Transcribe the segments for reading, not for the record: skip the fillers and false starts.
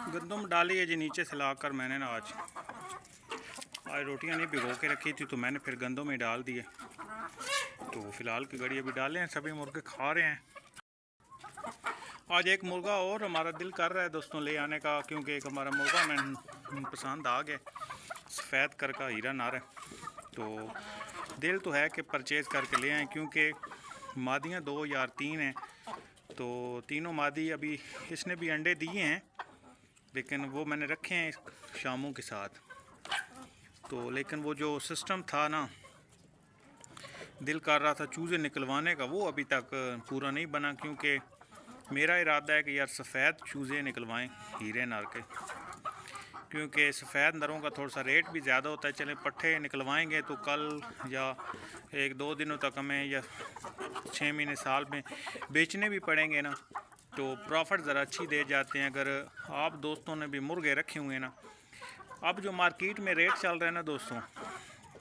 गंदम डाली है जी नीचे से लाकर मैंने ना आज रोटियां नहीं भिगो के रखी थी तो मैंने फिर गंदम में डाल दिए। तो फिलहाल की घड़ी अभी डाले हैं, सभी मुर्गे खा रहे हैं। आज एक मुर्गा और हमारा दिल कर रहा है दोस्तों ले आने का, क्योंकि एक हमारा मुर्गा मैं पसंद आ गया, सफ़ेद कर का हीरा नार है। तो दिल तो है कि परचेज़ करके ले आएँ, क्योंकि मादियाँ 2 या 3 हैं। तो तीनों मादी अभी इसने भी अंडे दिए हैं, लेकिन वो मैंने रखे हैं शामों के साथ। तो लेकिन वो जो सिस्टम था ना, दिल कर रहा था चूज़े निकलवाने का, वो अभी तक पूरा नहीं बना, क्योंकि मेरा इरादा है कि यार सफ़ेद चूज़े निकलवाएं हीरे नर के, क्योंकि सफ़ेद नरों का थोड़ा सा रेट भी ज़्यादा होता है। चलें पट्ठे निकलवाएंगे तो कल या 1-2 दिनों तक हमें, या 6 महीने साल में बेचने भी पड़ेंगे ना, तो प्रॉफिट ज़रा अच्छी दे जाते हैं। अगर आप दोस्तों ने भी मुर्गे रखे हुए हैं ना, अब जो मार्केट में रेट चल रहा है ना दोस्तों,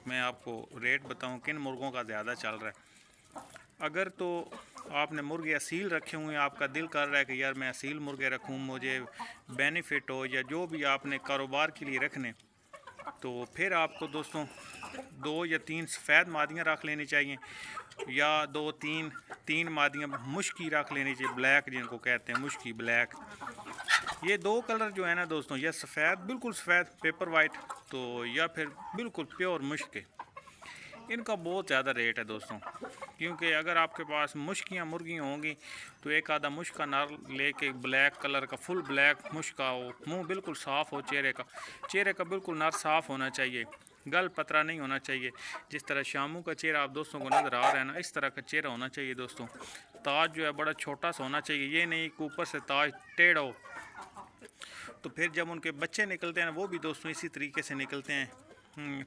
मैं आपको रेट बताऊं किन मुर्गों का ज़्यादा चल रहा है। अगर तो आपने मुर्गे असील रखे हुए हैं, आपका दिल कर रहा है कि यार मैं असील मुर्गे रखूं, मुझे बेनिफिट हो, या जो भी आपने कारोबार के लिए रखने, तो फिर आपको दोस्तों 2 या 3 सफ़ेद मादियाँ रख लेनी चाहिए, या 2-3 मादियाँ मुश्की रख लेनी चाहिए, ब्लैक जिनको कहते हैं, मुश्की ब्लैक। ये 2 कलर जो है ना दोस्तों, या सफ़ेद बिल्कुल सफ़ेद पेपर वाइट, तो या फिर बिल्कुल प्योर मुश्क, इनका बहुत ज़्यादा रेट है दोस्तों। क्योंकि अगर आपके पास मुश्कियाँ मुर्गियाँ होंगी तो एक आधा मुश्क का नर लेके ब्लैक कलर का, फुल ब्लैक मुश्क का हो, मुंह बिल्कुल साफ़ हो, चेहरे का बिल्कुल नर साफ़ होना चाहिए, गल पतरा नहीं होना चाहिए। जिस तरह शामू का चेहरा आप दोस्तों को नज़र आ रहा है ना, इस तरह का चेहरा होना चाहिए दोस्तों। ताज जो है बड़ा छोटा सा होना चाहिए, ये नहीं कि ऊपर से ताज टेढ़ा हो। तो फिर जब उनके बच्चे निकलते हैं ना, वो भी दोस्तों इसी तरीके से निकलते हैं,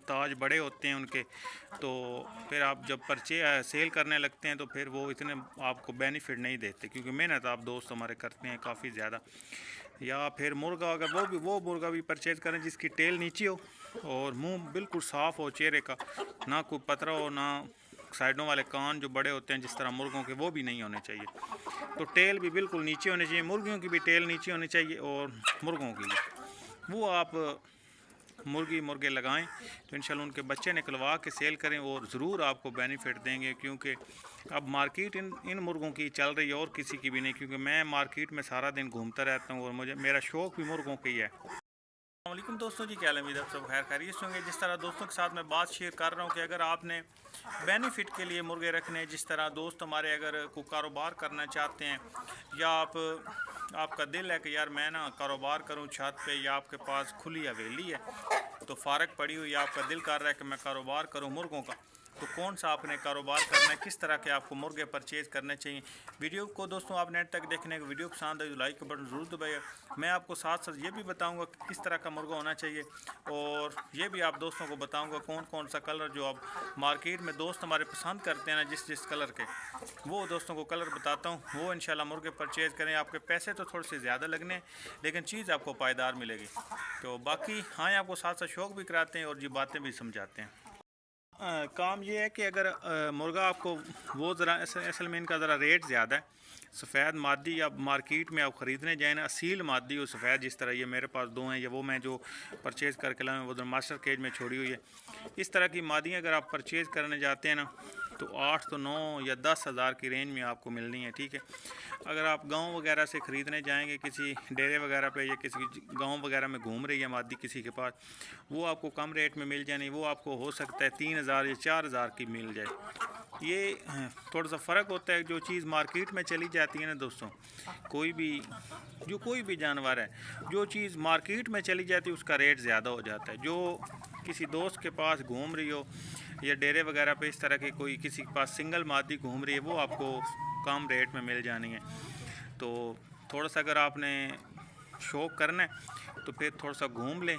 ताज बड़े होते हैं उनके। तो फिर आप जब सेल करने लगते हैं तो फिर वो इतने आपको बेनिफिट नहीं देते, क्योंकि मेहनत आप दोस्त हमारे करते हैं काफ़ी ज़्यादा। या फिर मुर्गा, अगर वो मुर्गा भी परचेज़ करें जिसकी टेल नीचे हो और मुंह बिल्कुल साफ़ हो चेहरे का, ना कोई पतरा हो, ना साइडों वाले कान जो बड़े होते हैं जिस तरह मुर्गों के, वो भी नहीं होने चाहिए। तो टेल भी बिल्कुल नीचे होनी चाहिए, मुर्गियों की भी टेल नीचे होनी चाहिए और मुर्गों की भी। वो आप मुर्गे लगाएं तो इंशाल्लाह उनके बच्चे निकलवा के सेल करें, और ज़रूर आपको बेनिफिट देंगे। क्योंकि अब मार्केट इन मुर्गों की चल रही है और किसी की भी नहीं, क्योंकि मैं मार्केट में सारा दिन घूमता रहता हूँ और मेरा शौक़ भी मुर्गों का ही है। अस्सलाम दोस्तों जी, क्या उम्मीद है आप सब खैर खैरियत से होंगे। जिस तरह दोस्तों के साथ मैं बात शेयर कर रहा हूँ कि अगर आपने बेनिफिट के लिए मुर्गे रखने, जिस तरह दोस्त हमारे अगर कोई कारोबार करना चाहते हैं, या आपका दिल है कि यार मैं ना कारोबार करूं छत पे, या आपके पास खुली हवेली है तो फ़ारग पड़ी हुई, आपका दिल कर रहा है कि मैं कारोबार करूं मुर्गों का, तो कौन सा आपने कारोबार करना है, किस तरह के आपको मुर्गे परचेज़ करने चाहिए। वीडियो को दोस्तों आप नेट तक देखने, वीडियो पसंद है तो लाइक का बटन ज़रूर दबाइए। मैं आपको साथ साथ ये भी बताऊंगा कि किस तरह का मुर्गा होना चाहिए, और ये भी आप दोस्तों को बताऊंगा कौन कौन सा कलर जो आप मार्केट में दोस्त हमारे पसंद करते हैं ना, जिस कलर के, वो दोस्तों को कलर बताता हूँ। वो इंशाल्लाह मुर्गे परचेज़ करें, आपके पैसे तो थोड़े से ज़्यादा लगने, लेकिन चीज़ आपको पायदार मिलेगी। तो बाकी हाँ, आपको साथ साथ शौक़ भी कराते हैं और ये बातें भी समझाते हैं। काम ये है कि अगर मुर्गा आपको, वो ज़रा असल में इनका ज़रा रेट ज़्यादा है। सफ़ेद मादी आप मार्केट में आप ख़रीदने जाए ना, असील मादी और सफ़ेद, जिस तरह ये मेरे पास 2 हैं, ये वो मैं जो परचेज़ करके लाया वो मास्टर केज में छोड़ी हुई है। इस तरह की मादियाँ अगर आप परचेज़ करने जाते हैं ना, तो 8 तो 9 या 10 हज़ार की रेंज में आपको मिलनी है, ठीक है। अगर आप गांव वगैरह से ख़रीदने जाएंगे, किसी डेरे वगैरह पे, या किसी गांव वगैरह में घूम रही है मादी किसी के पास, वो आपको कम रेट में मिल जाए, वो आपको हो सकता है 3,000 या 4,000 की मिल जाए। ये थोड़ा सा फ़र्क होता है। जो चीज़ मार्केट में चली जाती है ना दोस्तों, कोई भी जानवर है, जो चीज़ मार्केट में चली जाती है उसका रेट ज़्यादा हो जाता है। जो किसी दोस्त के पास घूम रही हो, या डेरे वगैरह पे इस तरह के कोई किसी के पास सिंगल मादी घूम रही है, वो आपको कम रेट में मिल जानी है। तो थोड़ा सा अगर आपने शौक़ करना है तो फिर थोड़ा सा घूम लें,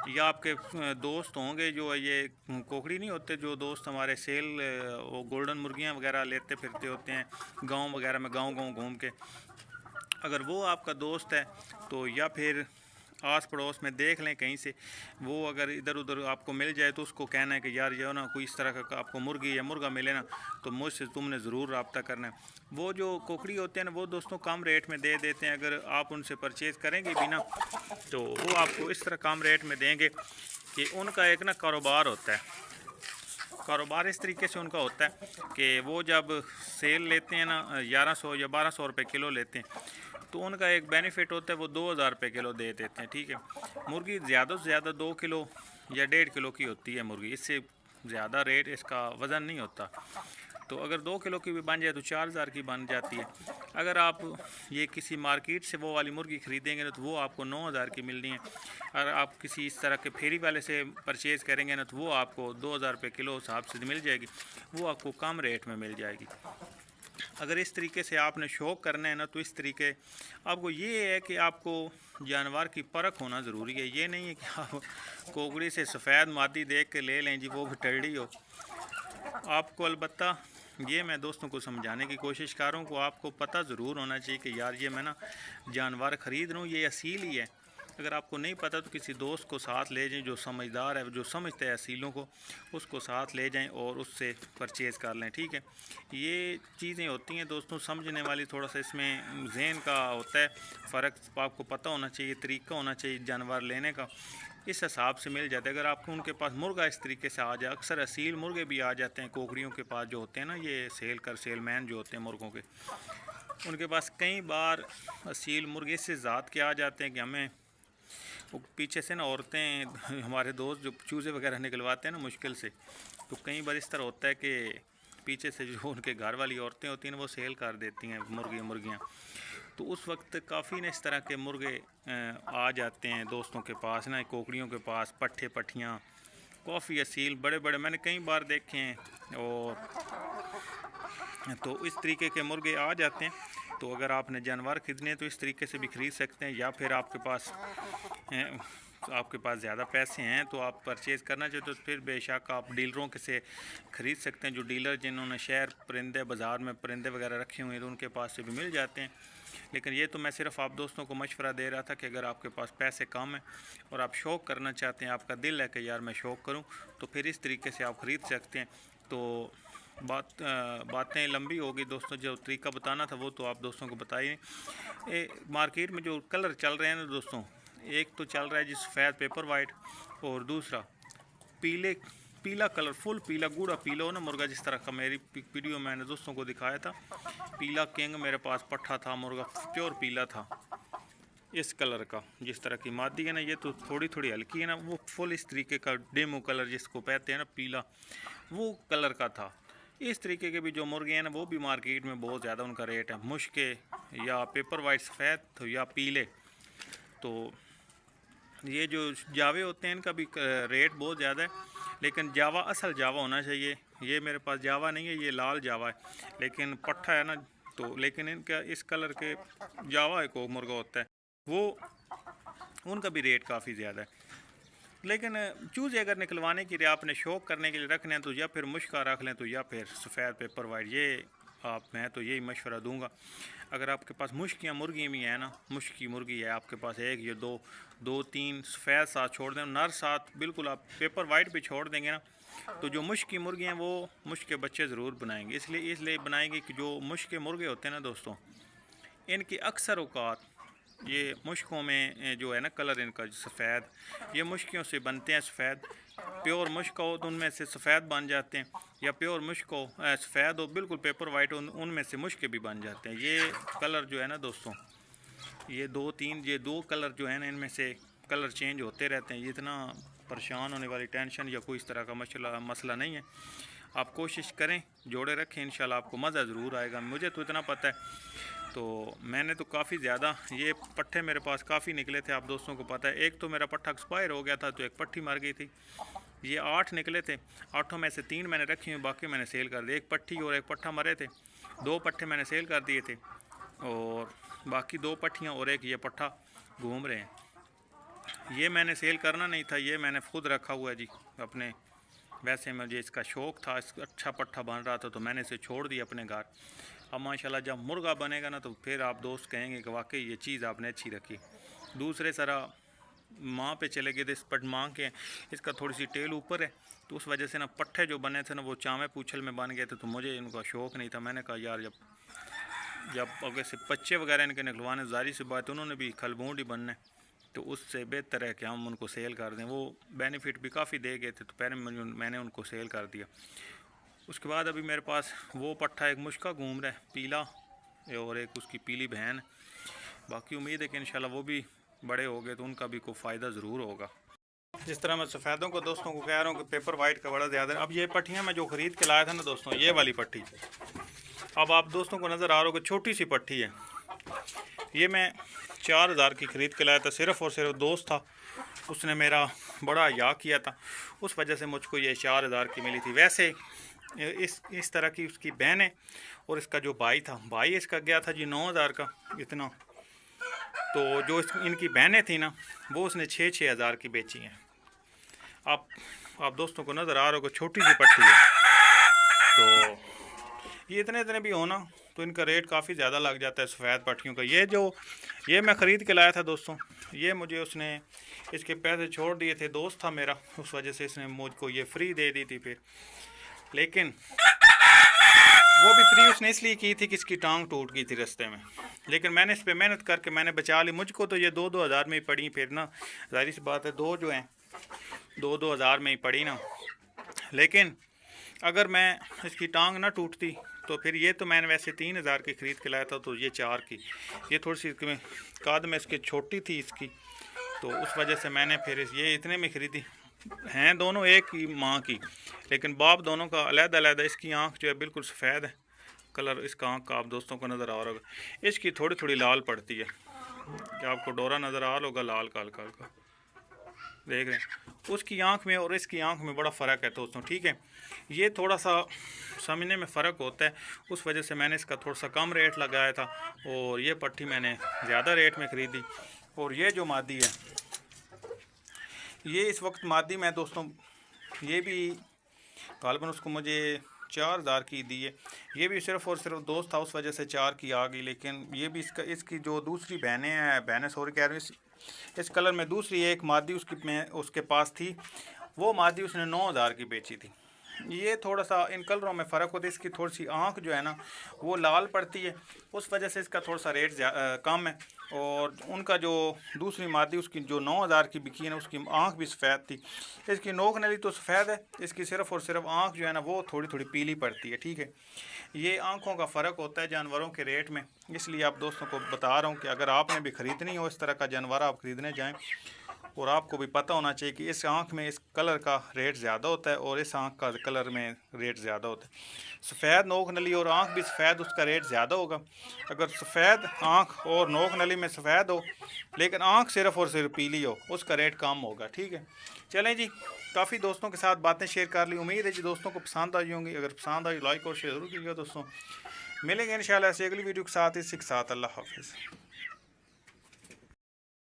या आपके दोस्त होंगे जो ये कोकड़ी नहीं होते, जो दोस्त हमारे सेल वो गोल्डन मुर्गियाँ वगैरह लेते फिरते होते हैं गांव वगैरह में, गांव घूम के, अगर वो आपका दोस्त है तो, या फिर आस पड़ोस में देख लें कहीं से, वो अगर इधर उधर आपको मिल जाए तो उसको कहना है कि यार ये ना कोई इस तरह का आपको मुर्गी या मुर्गा मिले ना तो मुझसे तुमने ज़रूर रब्ता करना है। वो जो कोकड़ी होते हैं ना वो दोस्तों कम रेट में दे देते हैं, अगर आप उनसे परचेज़ करेंगे भी ना तो वो आपको इस तरह कम रेट में देंगे कि उनका एक ना कारोबार होता है। कारोबार इस तरीके से उनका होता है कि वो जब सेल लेते हैं ना 1100 या 1200 रुपये किलो लेते हैं तो उनका एक बेनिफिट होता है, वो 2000 रुपये किलो दे देते हैं। ठीक है, मुर्गी ज़्यादा से ज़्यादा 2 किलो या 1.5 किलो की होती है मुर्गी, इससे ज़्यादा रेट इसका वज़न नहीं होता। तो अगर 2 किलो की भी बन जाए तो 4000 की बन जाती है। अगर आप ये किसी मार्केट से वो वाली मुर्गी ख़रीदेंगे ना तो वो आपको 9000 की मिलनी है। अगर आप किसी इस तरह के फेरी वाले से परचेज़ करेंगे ना तो वो आपको 2000 रुपये किलो हिसाब से मिल जाएगी, वो आपको कम रेट में मिल जाएगी। अगर इस तरीके से आपने शौक़ करना है ना तो इस तरीके आपको ये है कि आपको जानवर की परख होना ज़रूरी है। ये नहीं है कि आप कोकड़ी से सफ़ेद मादी देख के ले लें जी, वो भी टेढ़ी हो। आपको अलबत्ता ये मैं दोस्तों को समझाने की कोशिश कर रहा हूँ को आपको पता ज़रूर होना चाहिए कि यार ये मैं ना जानवर ख़रीद रहा हूँ ये असील ही है। अगर आपको नहीं पता तो किसी दोस्त को साथ ले जाएं जो समझदार है, जो समझते हैं असीलों को, उसको साथ ले जाएं और उससे परचेज़ कर लें। ठीक है, ये चीज़ें होती हैं दोस्तों समझने वाली, थोड़ा सा इसमें जहन का होता है फ़र्क, आपको पता होना चाहिए, तरीका होना चाहिए जानवर लेने का, इस हिसाब से मिल जाता है। अगर आपको उनके पास मुर्गा इस तरीके से आ जाए, अक्सर असील मुर्गे भी आ जाते हैं कोकड़ियों के पास जो होते हैं ना, ये सेलमैन जो होते हैं मुर्गों के, उनके पास कई बार असील मुर्गे से ज़ात के आ जाते हैं कि हमें वो पीछे से ना औरतें हमारे दोस्त जो चूज़े वगैरह निकलवाते हैं ना मुश्किल से, तो कई बार इस तरह होता है कि पीछे से जो उनके घर वाली औरतें होती हैं वो सेल कर देती हैं मुर्गियाँ, तो उस वक्त काफ़ी ना इस तरह के मुर्गे आ जाते हैं दोस्तों के पास ना, कोकड़ियों के पास पट्ठे पट्ठियाँ काफ़ी असील बड़े बड़े मैंने कई बार देखे हैं। और तो इस तरीके के मुर्गे आ जाते हैं। तो अगर आपने जानवर ख़रीदने तो इस तरीके से भी ख़रीद सकते हैं, या फिर आपके पास ज़्यादा पैसे हैं तो आप परचेज़ करना चाहते हो तो फिर बेशक आप डीलरों के से ख़रीद सकते हैं, जो डीलर जिन्होंने शहर परिंदे बाज़ार में परिंदे वगैरह रखे हुए हैं तो उनके पास से भी मिल जाते हैं। लेकिन ये तो मैं सिर्फ आप दोस्तों को मशवरा दे रहा था कि अगर आपके पास पैसे कम हैं और आप शौक़ करना चाहते हैं, आपका दिल है कि यार मैं शौक़ करूं, तो फिर इस तरीके से आप ख़रीद सकते हैं। तो बातें लंबी होगी दोस्तों, जो तरीका बताना था वो तो आप दोस्तों को बताइए। मार्केट में जो कलर चल रहे हैं ना दोस्तों, एक तो चल रहा है जी सफ़ेद पेपर वाइट, और दूसरा पीला कलर, फुल पीला गूढ़ा पीला हो ना मुर्गा, जिस तरह का मेरी वीडियो मैंने दोस्तों को दिखाया था। पीला किंग मेरे पास पट्ठा था, मुर्गा प्योर पीला था इस कलर का, जिस तरह की मादी है ना, ये तो थोड़ी थोड़ी हल्की है ना, वो फुल इस तरीके का डेमो कलर जिसको कहते हैं ना पीला, वो कलर का था। इस तरीके के भी जो मुर्गे हैं ना वो भी मार्केट में बहुत ज़्यादा उनका रेट है, मुश्के या पेपर वाइट सफ़ेद तो या पीले। तो ये जो जावे होते हैं इनका भी रेट बहुत ज़्यादा है, लेकिन जावा असल जावा होना चाहिए। ये मेरे पास जावा नहीं है, ये लाल जावा है, लेकिन पट्ठा है ना, तो लेकिन इनका इस कलर के जावा एक मुर्गा होता है, वो उनका भी रेट काफ़ी ज़्यादा है। लेकिन चूज़े अगर निकलवाने के लिए आपने शौक़ करने के लिए रखने हैं तो या फिर मुश्का रख लें तो या फिर सफ़ेद पेपर वाइट, ये मैं तो यही मशवरा दूंगा। अगर आपके पास मुश्कियाँ मुर्गी भी हैं ना, मुश्की मुर्गी है आपके पास एक या दो तीन सफ़ेद साथ छोड़ दें, नर साथ बिल्कुल आप पेपर वाइट पे छोड़ देंगे ना, तो जो मुश्की मुर्गी हैं वो मुश्के बच्चे ज़रूर बनाएंगे। इसलिए बनाएंगे कि जो मुश्के मुर्गे होते हैं ना दोस्तों, इनकी अक्सर औकात ये मुश्कों में जो है ना कलर इनका सफ़ेद, ये मुश्कियों से बनते हैं सफ़ेद। प्योर मुश्क हो तो उनमें से सफ़ेद बन जाते हैं, या प्योर मुश्क हो सफ़ेद हो बिल्कुल पेपर वाइट हो उनमें से मुश्के भी बन जाते हैं। ये कलर जो है ना दोस्तों, ये दो कलर जो है ना, इनमें से कलर चेंज होते रहते हैं। ये इतना परेशान होने वाली टेंशन या कोई इस तरह का मसला नहीं है। आप कोशिश करें, जोड़े रखें, इंशाल्लाह आपको मज़ा ज़रूर आएगा। मुझे तो इतना पता है, तो मैंने तो काफ़ी ज़्यादा ये पट्ठे मेरे पास काफ़ी निकले थे, आप दोस्तों को पता है। एक तो मेरा पट्ठा एक्सपायर हो गया था तो एक पट्ठी मर गई थी। ये 8 निकले थे, 8 में से 3 मैंने रखी हुई, बाकी मैंने सेल कर दिए। एक पट्ठी और एक पट्ठा मरे थे, 2 पट्ठे मैंने सेल कर दिए थे, और बाकी 2 पट्ठियाँ और एक ये पट्ठा घूम रहे हैं। ये मैंने सेल करना नहीं था, ये मैंने खुद रखा हुआ है जी अपने। वैसे मुझे इसका शौक़ था, अच्छा पट्ठा बन रहा था तो मैंने इसे छोड़ दिया अपने घर। अब माशाल्लाह जब मुर्गा बनेगा ना तो फिर आप दोस्त कहेंगे कि वाकई ये चीज़ आपने अच्छी रखी। दूसरे तरह माँ पे चले गए थे, इस पट माँ के इसका थोड़ी सी टेल ऊपर है, तो उस वजह से ना पट्टे जो बने थे ना वो चावे पूछल में बन गए थे। तो मुझे इनका शौक़ नहीं था। मैंने कहा यार जब अगर से बच्चे वगैरह इनके निकलवाने, जारी सी बात उन्होंने भी खलबूंड ही बनने, तो उससे बेहतर है कि हम उनको सेल कर दें। वो बेनिफिट भी काफ़ी दे गए थे, तो पहले मैंने उनको सेल कर दिया। उसके बाद अभी मेरे पास वो पट्ठा एक मुश्का घूम रहा है पीला, और एक उसकी पीली बहन। बाकी उम्मीद है कि इंशाल्लाह वो भी बड़े हो गए तो उनका भी कोई फ़ायदा ज़रूर होगा। जिस तरह मैं सफ़ेदों को दोस्तों को कह रहा हूँ कि पेपर वाइट का बड़ा ज़्यादा है। अब ये पट्टियाँ मैं जो ख़रीद के लाया था ना दोस्तों, ये वाली पट्टी, अब आप दोस्तों को नज़र आ रहा होगा छोटी सी पट्टी है। ये मैं 4000 की ख़रीद के लाया था। सिर्फ़ और सिर्फ दोस्त था, उसने मेरा बड़ा या किया था, उस वजह से मुझको ये 4000 की मिली थी। वैसे इस तरह की उसकी बहन है, और इसका जो भाई था, भाई इसका गया था जी 9000 का इतना। तो जो इनकी बहनें थी ना, वो उसने 6-6 हज़ार की बेची हैं। आप दोस्तों को नज़र आ रहा होगा छोटी सी पट्टी है। तो ये इतने भी होना तो इनका रेट काफ़ी ज़्यादा लग जाता है सफ़ेद पट्टियों का। ये मैं ख़रीद के लाया था दोस्तों, ये मुझे उसने इसके पैसे छोड़ दिए थे, दोस्त था मेरा, उस वजह से इसने मुझको ये फ्री दे दी थी फिर। लेकिन वो भी फ्री उसने इसलिए की थी कि इसकी टांग टूट गई थी रास्ते में। लेकिन मैंने इस पर मेहनत करके मैंने बचा ली। मुझको तो ये 2-2 हज़ार में ही पड़ी फिर ना, जाहिर सी बात है, दो जो हैं 2-2 हज़ार में ही पड़ी ना। लेकिन अगर मैं इसकी टांग ना टूटती तो फिर ये तो मैंने वैसे 3000 की ख़रीद के लाया था, तो ये 4 की, ये थोड़ी सी काद में इसकी छोटी थी इसकी, तो उस वजह से मैंने फिर ये इतने में ख़रीदी। हैं दोनों एक ही माँ की, लेकिन बाप दोनों का अलग-अलग। इसकी आँख जो है बिल्कुल सफ़ेद है, कलर इसका आँख का आप दोस्तों को नज़र आ रहा होगा। इसकी थोड़ी लाल पड़ती है, क्या आपको डोरा नज़र आ रहा होगा लाल का हल्का देख रहे हैं। उसकी आँख में और इसकी आँख में बड़ा फ़र्क है दोस्तों, ठीक है। ये थोड़ा सा समझने में फ़र्क होता है, उस वजह से मैंने इसका थोड़ा सा कम रेट लगाया था, और ये पट्टी मैंने ज़्यादा रेट में ख़रीदी। और ये जो मादी है, ये इस वक्त मादी मैं दोस्तों, ये भी गालबन उसको मुझे 4000 की दी है। ये भी सिर्फ़ और सिर्फ दोस्त था, उस वजह से 4 की आ गई। लेकिन ये भी इसकी जो दूसरी बहनें सॉरी कह रही हूँ, इस कलर में दूसरी एक मादी उसके पास थी, वो मादी उसने 9000 की बेची थी। ये थोड़ा सा इन कलरों में फ़र्क होता है। इसकी थोड़ी सी आँख जो है ना वो लाल पड़ती है, उस वजह से इसका थोड़ा सा रेट कम है। और उनका जो दूसरी मादी उसकी जो 9000 की बिकी है ना, उसकी आँख भी सफ़ेद थी। इसकी नोक नली तो सफ़ेद है, इसकी सिर्फ़ और सिर्फ आँख जो है ना वो थोड़ी पीली पड़ती है, ठीक है। ये आँखों का फ़र्क होता है जानवरों के रेट में, इसलिए आप दोस्तों को बता रहा हूँ कि अगर आपने भी ख़रीदनी हो इस तरह का जानवर, आप ख़रीदने जाएँ, और आपको भी पता होना चाहिए कि इस आँख में इस कलर का रेट ज़्यादा होता है और इस आँख का कलर में रेट ज़्यादा होता है। सफ़ेद नोक नली और आँख भी सफ़ेद, उसका रेट ज़्यादा होगा। अगर सफ़ेद आँख और नोक नली में सफ़ेद हो लेकिन आँख सिर्फ़ और सिर्फ पीली हो, उसका रेट कम होगा, ठीक है। चलें जी, काफ़ी दोस्तों के साथ बातें शेयर कर ली। उम्मीद है जी दोस्तों को पसंद आई होंगी। अगर पसंद आई लाइक और शेयर ज़रूर कीजिएगा दोस्तों। मिलेंगे इंशाल्लाह ऐसे अगली वीडियो के साथ। इसी के साथ अल्लाह हाफ़िज़।